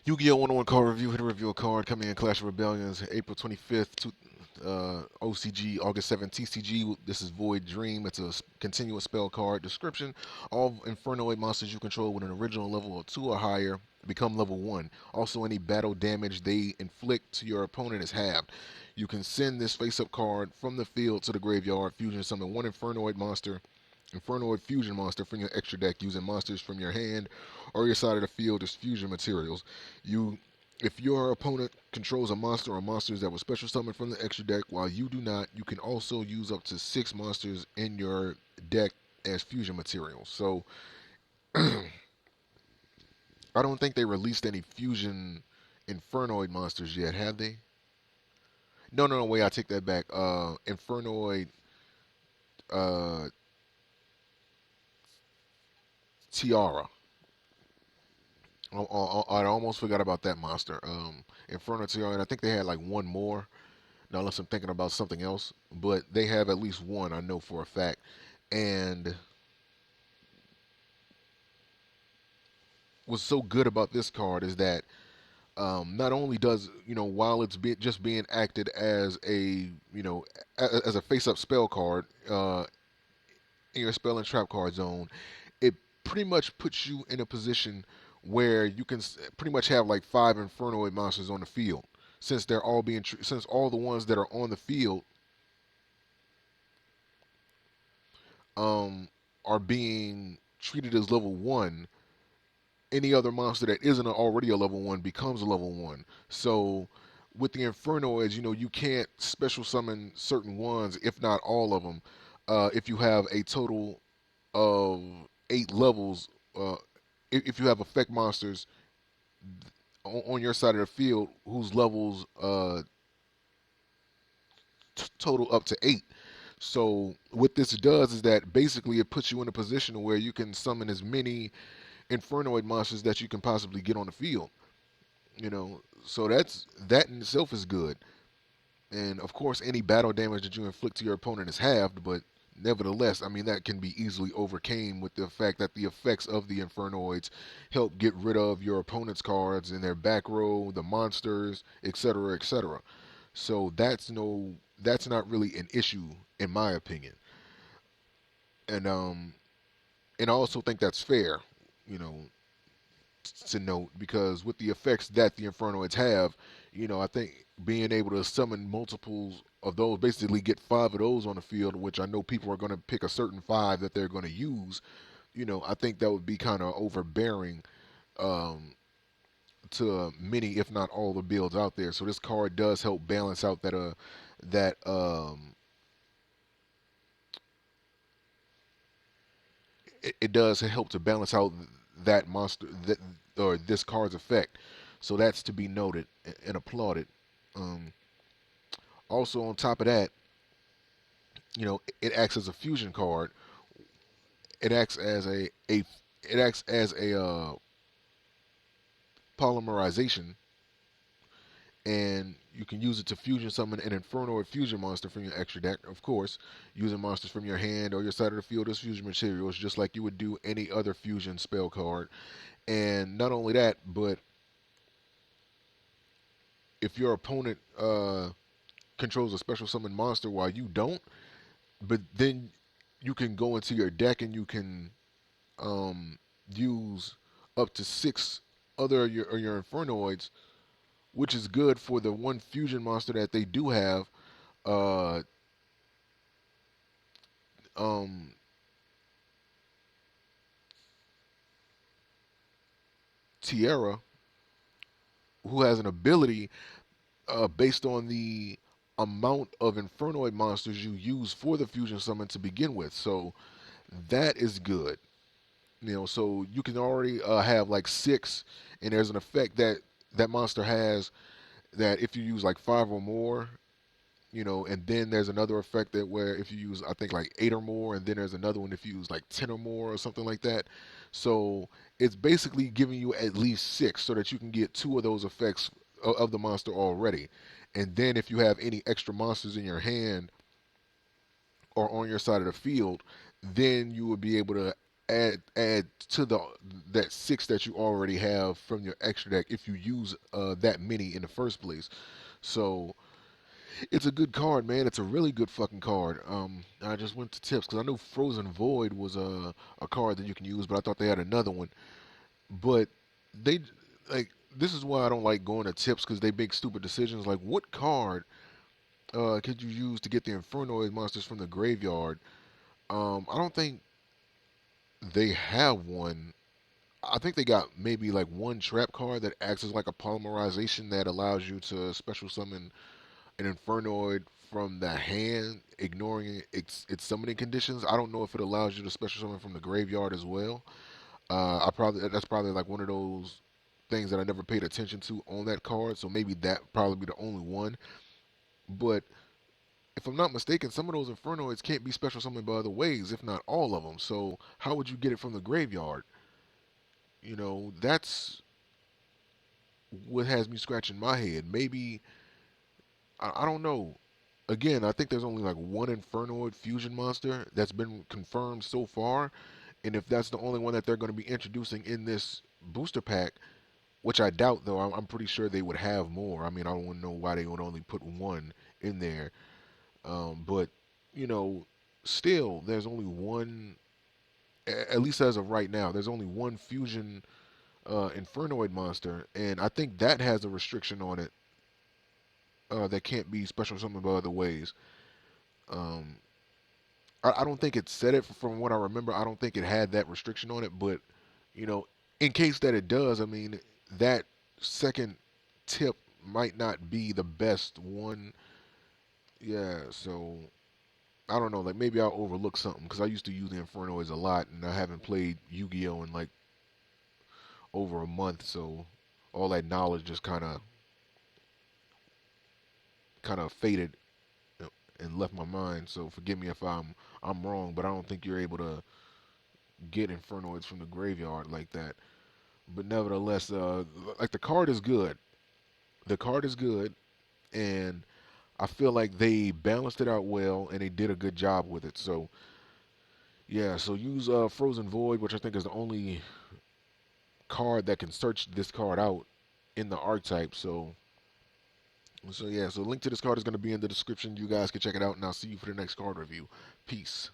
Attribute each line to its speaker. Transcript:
Speaker 1: Yu-Gi-Oh! 101 card review. Hit a review a card coming in Clash of Rebellions, April 25th, OCG, August 7th, TCG. This is Void Dream. It's a continuous spell card. Description: all Infernoid monsters you control with an original level of 2 or higher become level 1. Also, any battle damage they inflict to your opponent is halved. You can send this face-up card from the field to the graveyard, fusion summon one Infernoid fusion monster from your extra deck using monsters from your hand or your side of the field as fusion materials. You, if your opponent controls a monster or monsters that were special summoned from the extra deck while you do not, you can also use up to 6 monsters in your deck as fusion materials. So I don't think they released any fusion Infernoid monsters yet, have they? No, no, no. Wait, I take that back. Infernoid uh, Tiara. I almost forgot about that monster. Inferno Tiara, and I think they had like one more. Now, unless I'm thinking about something else, but they have at least one. I know for a fact. And what's so good about this card is that not only does while it's just being acted as as a face-up spell card in your spell and trap card zone, it pretty much puts you in a position where you can pretty much have like 5 Infernoid monsters on the field, since they're all since all the ones that are on the field um, are being treated as level 1. Any other monster that isn't already a level 1 becomes a level 1. So with the Infernoids, you can't special summon certain ones, if not all of them, if you have a total of 8 levels. If you have effect monsters on your side of the field whose levels total up to 8. So what this does is that basically it puts you in a position where you can summon as many Infernoid monsters that you can possibly get on the field. So that in itself is good. And of course, any battle damage that you inflict to your opponent is halved, but nevertheless, I mean, that can be easily overcame with the fact that the effects of the Infernoids help get rid of your opponent's cards in their back row, the monsters, etc., etc. So that's not really an issue in my opinion. And I also think that's fair, you know, to note, because with the effects that the Infernoids have, I think being able to summon multiples of those, basically get 5 of those on the field, which I know people are going to pick a certain 5 that they're going to use. I think that would be kind of overbearing um, to many, if not all, the builds out there. So this card does help balance out that it does help to balance out that monster that or this card's effect. So that's to be noted and applauded. Um, Also, on top of that, it acts as a fusion card. It acts as a it acts as a polymerization, and you can use it to fusion summon an Inferno fusion monster from your extra deck. Of course, using monsters from your hand or your side of the field as fusion materials, just like you would do any other fusion spell card. And not only that, but if your opponent controls a special summon monster while you don't, but then you can go into your deck and you can use up to 6 other your Infernoids, which is good for the one fusion monster that they do have, uh, um, Tierra, who has an ability based on the amount of Infernoid monsters you use for the fusion summon to begin with. So that is good. So you can already have like 6, and there's an effect that that monster has that if you use like 5 or more, and then there's another effect that where if you use I think like 8 or more, and then there's another one if you use like 10 or more or something like that. So it's basically giving you at least 6 so that you can get 2 of those effects of the monster already. And then if you have any extra monsters in your hand or on your side of the field, then you would be able to add to the that six that you already have from your extra deck if you use that many in the first place. So it's a good card, man. It's a really good fucking card. I just went to tips because I know Frozen Void was a card that you can use, but I thought they had another one. But they like this is why I don't like going to tips because they make stupid decisions. Like what card could you use to get the Infernoid monsters from the graveyard? I don't think they have one. I think they got maybe like one trap card that acts as like a polymerization that allows you to special summon an Infernoid from the hand, ignoring its summoning conditions. I don't know if it allows you to special summon from the graveyard as well. I probably that's probably like one of those things that I never paid attention to on that card. So maybe that probably be the only one. But if I'm not mistaken, some of those Infernoids can't be special summoned by other ways, if not all of them. So how would you get it from the graveyard? That's what has me scratching my head. Maybe I don't know. Again, I think there's only like one Infernoid fusion monster that's been confirmed so far, and if that's the only one that they're going to be introducing in this booster pack, which I doubt though, I'm pretty sure they would have more. I mean, I don't know why they would only put one in there, but you know, still, there's only one. At least as of right now, there's only one fusion Infernoid monster, and I think that has a restriction on it that can't be special summoned by other ways. Um, I don't think it said it from what I remember. I don't think it had that restriction on it, but you know, in case that it does, I mean, that second tip might not be the best one. Yeah, so I don't know. Like maybe I'll overlook something because I used to use the Infernoids a lot, and I haven't played Yu-Gi-Oh in like over a month, so all that knowledge just kind of faded and left my mind. So forgive me if I'm wrong, but I don't think you're able to get Infernoids from the graveyard like that. But nevertheless, like the card is good. The card is good, and I feel like they balanced it out well, and they did a good job with it. So yeah, so use Frozen Void, which I think is the only card that can search this card out in the archetype. So yeah, so link to this card is going to be in the description. You guys can check it out, and I'll see you for the next card review. Peace.